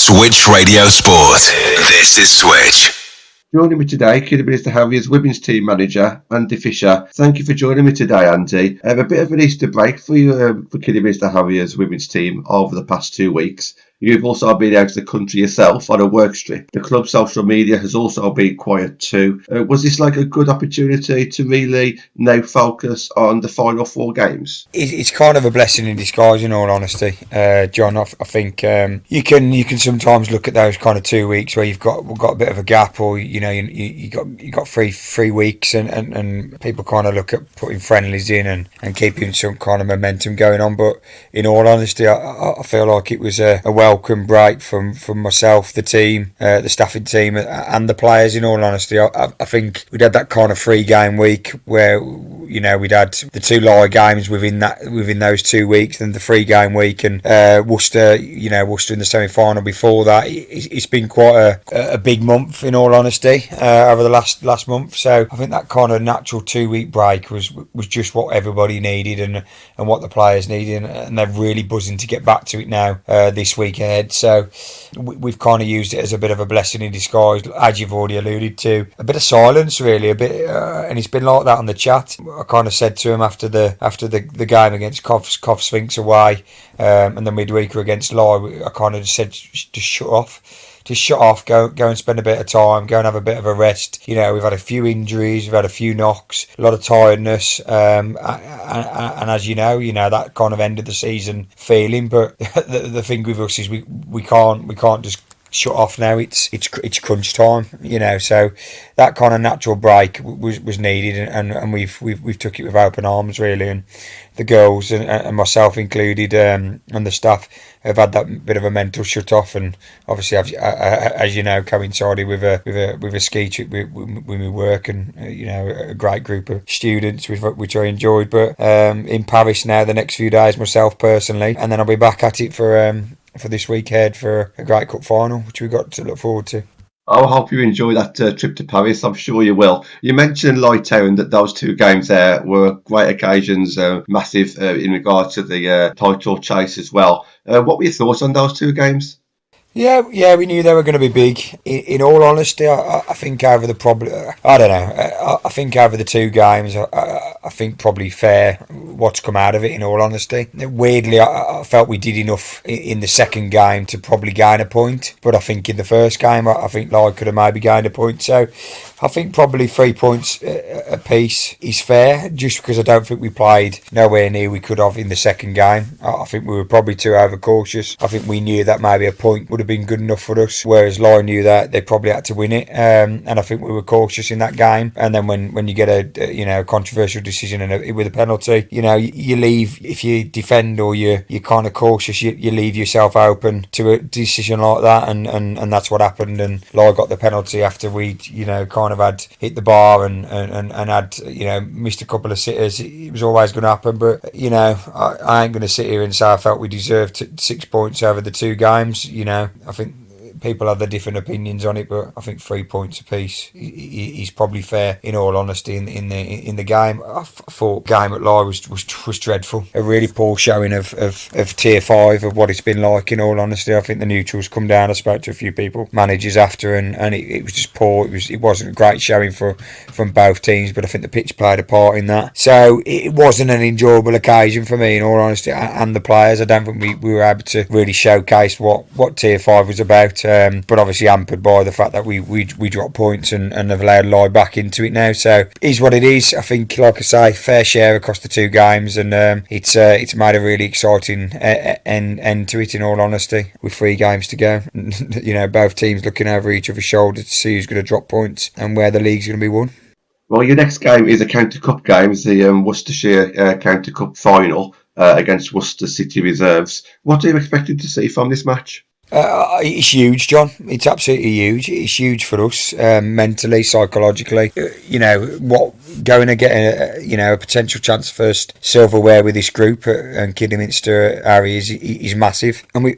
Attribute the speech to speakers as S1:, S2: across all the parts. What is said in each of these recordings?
S1: Switch Radio Sport. This is Switch.
S2: Joining me today, Kidderminster Harriers women's team manager, Andy Fisher. Thank you for joining me today, Andy. A bit of an Easter break for you for Kidderminster Harriers women's team over the past 2 weeks. You've also been out of the country yourself on a work trip. The club's social media has also been quiet too. Was this like a good opportunity to really now focus on the final 4 games?
S3: It's kind of a blessing in disguise, in all honesty, John. I think you can sometimes look at those kind of 2 weeks where we've got a bit of a gap, or you got three weeks, and people kind of look at putting friendlies in and keeping some kind of momentum going on. But in all honesty, I feel like it was a welcome break from myself, the team, the staffing team, and the players. In all honesty, I think we'd had that kind of 3-game week where we'd had the 2 Lye games within those 2 weeks, and the 3-game week, and Worcester in the semi-final before that. It's been quite a big month, in all honesty, over the last month. So I think that kind of natural 2-week break was just what everybody needed and what the players needed, and they're really buzzing to get back to it now this week ahead. So we've kind of used it as a bit of a blessing in disguise, as you've already alluded to. A bit of silence, really, and it's been like that on the chat. I kind of said to him after the game against Cough Sphinx away, and then midweeker against Lye, I kind of just said, just shut off, go and spend a bit of time, go and have a bit of a rest. We've had a few injuries, we've had a few knocks, a lot of tiredness, and as you know, that kind of end of the season feeling. But the thing with us is we can't just shut off now. It's crunch time, so that kind of natural break was needed, and we've took it with open arms, really. And the girls and myself included, and the staff have had that bit of a mental shut off, and obviously, as you know, coincided with a ski trip with my work, and a great group of students which I enjoyed. But in Paris now the next few days myself personally, and then I'll be back at it for this weekend for a great cup final, which we've got to look forward to.
S2: I hope you enjoy that trip to Paris. I'm sure you will. You mentioned Lye Town, that those 2 games there were great occasions, massive in regard to the title chase as well. What were your thoughts on those 2 games?
S3: Yeah, we knew they were going to be big. In all honesty, I think over the I think over the 2 games, I think probably fair what's come out of it. In all honesty, weirdly, I felt we did enough in the second game to probably gain a point. But I think in the first game, I think Lye could have maybe gained a point. So I think probably 3 points a piece is fair, just because I don't think we played nowhere near we could have in the second game. I think we were probably too overcautious. I think we knew that maybe a point would have been good enough for us, whereas Lye knew that they probably had to win it, and I think we were cautious in that game. And then when you get a controversial decision and with a penalty, you leave, if you defend or you're kind of cautious, you leave yourself open to a decision like that, and that's what happened. And Lye got the penalty after we kind of had hit the bar and had missed a couple of sitters. It was always going to happen, but I ain't going to sit here and say I felt we deserved 6 points over the 2 games. I think people have their different opinions on it, but I think 3 points apiece is probably fair. In all honesty, in the game, I thought game at Lye was dreadful. A really poor showing of tier 5 of what it's been like. In all honesty, I think the neutrals come down. I spoke to a few people, managers after, and it was just poor. It wasn't a great showing from both teams, but I think the pitch played a part in that. So it wasn't an enjoyable occasion for me, in all honesty, and the players. I don't think we were able to really showcase what tier 5 was about. But obviously hampered by the fact that we dropped points and have allowed Lye back into it now. So it is what it is. I think, like I say, fair share across the 2 games, and it's made a really exciting end to it. In all honesty, with 3 games to go, both teams looking over each other's shoulder to see who's going to drop points and where the league's going to be won.
S2: Well, your next game is a County Cup game, it's the Worcestershire County Cup final against Worcester City Reserves. What are you expected to see from this match?
S3: It's huge, John. It's absolutely huge. It's huge for us, mentally, psychologically. Going to get a potential chance first silverware with this group and Kidderminster Harriers is massive. And we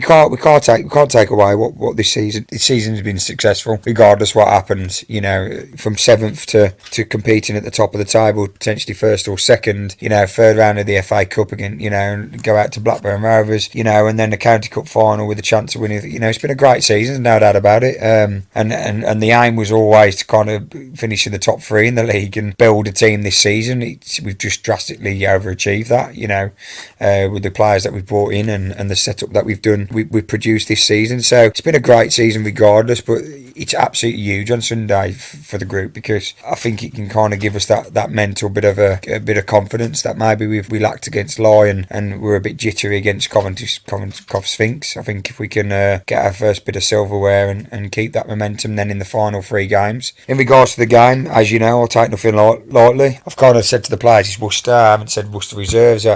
S3: can't take away what this season. This season's been successful, regardless what happens. From 7th to competing at the top of the table, potentially first or second. 3rd round of the FA Cup again. Go out to Blackburn Rovers. And then the County Cup final with with a chance of winning. It's been a great season, no doubt about it. And the aim was always to kind of finish in the top three in the league and build a team this season. We've just drastically overachieved that, with the players that we've brought in and the setup that we've done. We've produced this season, so it's been a great season regardless. But it's absolutely huge on Sunday for the group, because I think it can kind of give us that mental bit of a bit of confidence that maybe we lacked against Lye, and we're a bit jittery against Cov Sphinx. I think if we can get our first bit of silverware and keep that momentum then in the final 3 games. In regards to the game, as you know, I'll take nothing lightly. I've kind of said to the players it's Worcester. I haven't said Worcester Reserves.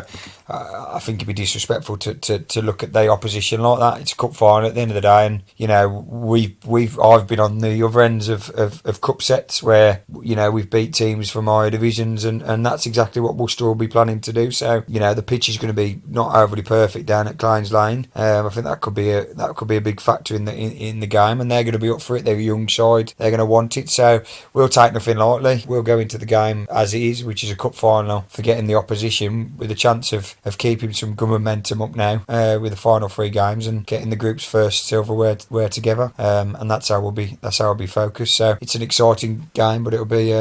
S3: I think it'd be disrespectful to look at the opposition like that. It's a cup final at the end of the day, and I've been on the other ends of cup sets where we've beat teams from higher divisions, and that's exactly what Worcester will be planning to do. So the pitch is going to be not overly perfect down at Kleins Lane. I think that could be a big factor in the game, and they're going to be up for it. They're a young side. They're going to want it. So we'll take nothing lightly. We'll go into the game as it is, which is a cup final, forgetting the opposition, with a chance of keeping some good momentum up now with the final 3 games and getting the group's first silverware together, and that's how we'll be focused. So it's an exciting game, but it'll be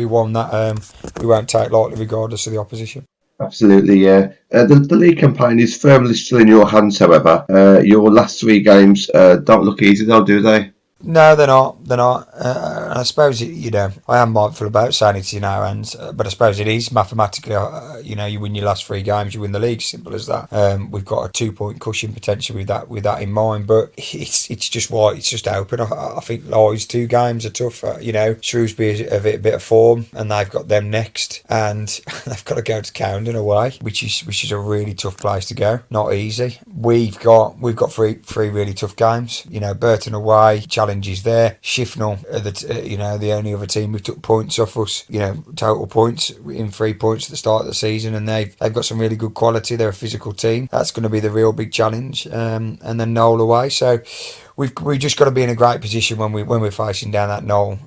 S3: one that we won't take lightly regardless of the opposition.
S2: Absolutely, yeah. The league campaign is firmly still in your hands, however. Your last 3 games don't look easy though, do they?
S3: No, they're not. I suppose, I am mindful about saying it's in our hands, but I suppose it is mathematically. You win your last 3 games, you win the league. Simple as that. We've got a 2-point cushion potential with that in mind, but it's just open. I think Lye's 2 games are tough. Shrewsbury is a bit of form, and they've got them next, and they've got to go to Camden away, which is a really tough place to go. Not easy. We've got 3 really tough games. Burton away, challenges there. Shifnal, the only other team who took points off us, total points in 3 points at the start of the season, and they've got some really good quality. They're a physical team. That's going to be the real big challenge. And then Knoll away. So we've just got to be in a great position when we're facing down that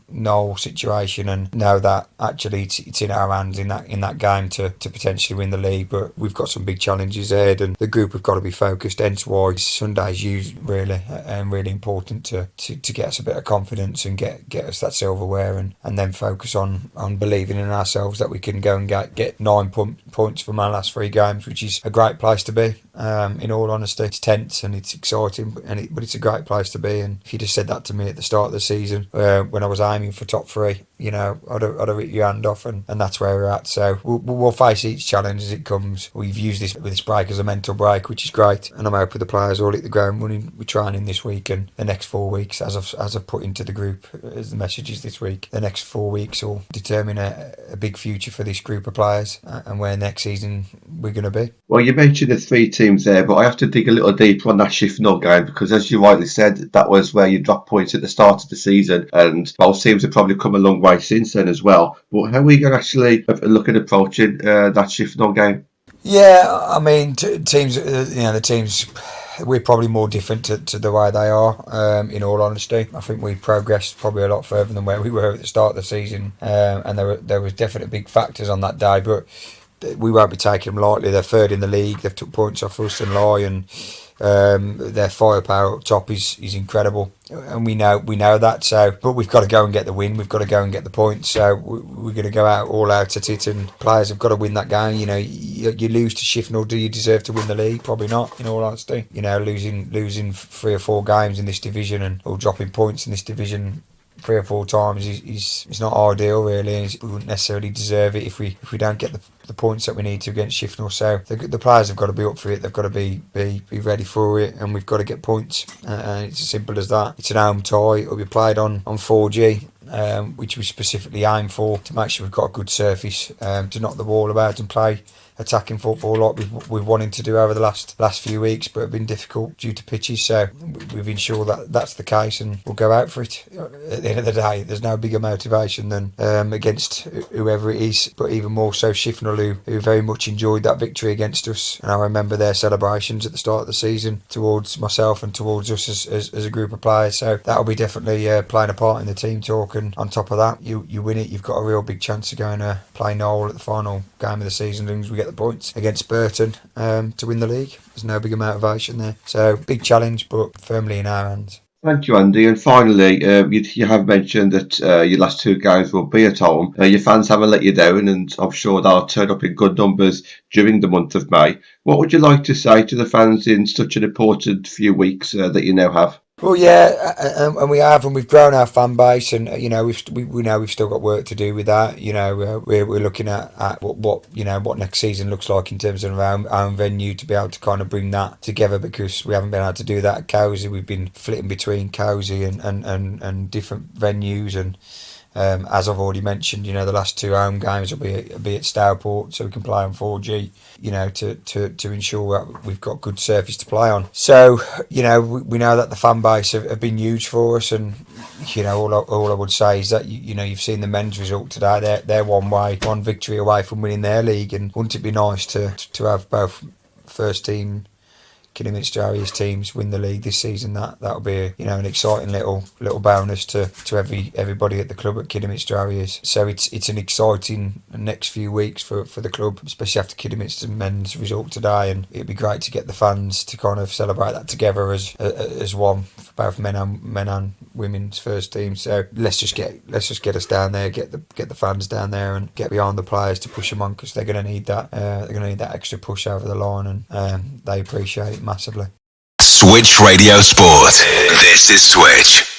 S3: Knoll situation, and know that actually it's in our hands in that game to potentially win the league. But we've got some big challenges ahead, and the group have got to be focused. Hence why Sunday's really important to get us a bit of confidence and get us that silverware, and then focus on believing in ourselves that we can go and get 9 points from our last 3 games, which is a great place to be. In all honesty, it's tense and it's exciting, but it's a great place to be. And if you'd have said that to me at the start of the season, when I was aiming for top 3, I'd have ripped your hand off, and that's where we're at. So we'll face each challenge as it comes. We've used this break as a mental break, which is great, and I'm hoping the players all hit the ground running. We're training this week and the next 4 weeks, as I've put into the group as the messages this week. The next 4 weeks will determine a big future for this group of players, and where next season we're going to be.
S2: Well, you mentioned the 3 teams there, but I have to dig a little deeper on that Shifnal game, because as you rightly said, that was where you dropped points at the start of the season, and both teams have probably come a long way since then as well. But how are we going to actually look at approaching that Shifnal game?
S3: Yeah, I mean, teams, the teams, we're probably more different to the way they are, in all honesty. I think we progressed probably a lot further than where we were at the start of the season, and there was definite big factors on that day, but we won't be taking them lightly. They're 3rd in the league. They've took points off us and Lye, and their firepower up top is incredible, and we know that. So, but we've got to go and get the win. We've got to go and get the points. So we're going to go all out at it, and players have got to win that game. You lose to Shifnal, do you deserve to win the league? Probably not, in all honesty. Losing 3 or 4 games in this division or dropping points in this division 3 or 4 times is not ideal, really. We wouldn't necessarily deserve it if we don't get the points that we need to against Shifnal. So the players have got to be up for it. They've got to be ready for it, and we've got to get points. And it's as simple as that. It's an home tie. It'll be played on 4G. Which we specifically aim for, to make sure we've got a good surface to knock the ball about and play attacking football like we've wanted to do over the last few weeks, but have been difficult due to pitches. So we've ensured that that's the case, and we'll go out for it. At the end of the day, there's no bigger motivation than against whoever it is, but even more so Shifnal, who very much enjoyed that victory against us. And I remember their celebrations at the start of the season towards myself and towards us as a group of players. So that'll be definitely playing a part in the team talk. And on top of that, you win it, you've got a real big chance of going to play Knoll at the final game of the season. As long as we get get the points against Burton to win the league. There's no bigger motivation there. So big challenge, but firmly in our hands.
S2: Thank you, Andy. And finally, you have mentioned that your last 2 games will be at home. Your fans haven't let you down, and I'm sure they'll turn up in good numbers during the month of May. What would you like to say to the fans in such an important few weeks that you now have?
S3: Well, yeah, and we've grown our fan base, and we know we've still got work to do with that. We're looking at what next season looks like in terms of our own venue, to be able to kind of bring that together, because we haven't been able to do that at Cowsey. We've been flitting between Cowsey and different venues, and as I've already mentioned, the last 2 home games will be at Stourport, so we can play on 4G, to ensure that we've got good surface to play on. So, we know that the fan base have been huge for us, and, all I would say is that, you've seen the men's result today. They're one victory away from winning their league, and wouldn't it be nice to have both first team Kidderminster Harriers teams win the league this season? That'll be an exciting little bonus to everybody at the club at Kidderminster Harriers. So it's an exciting next few weeks for the club, especially after Kidderminster men's result today, and it'd be great to get the fans to kind of celebrate that together as one for both men and women's first team. So let's just get us down there, get the fans down there, and get behind the players to push them on, because they're going to need that. They're going to need that extra push over the line, and they appreciate it massively.
S1: Switch Radio Sport. This is Switch.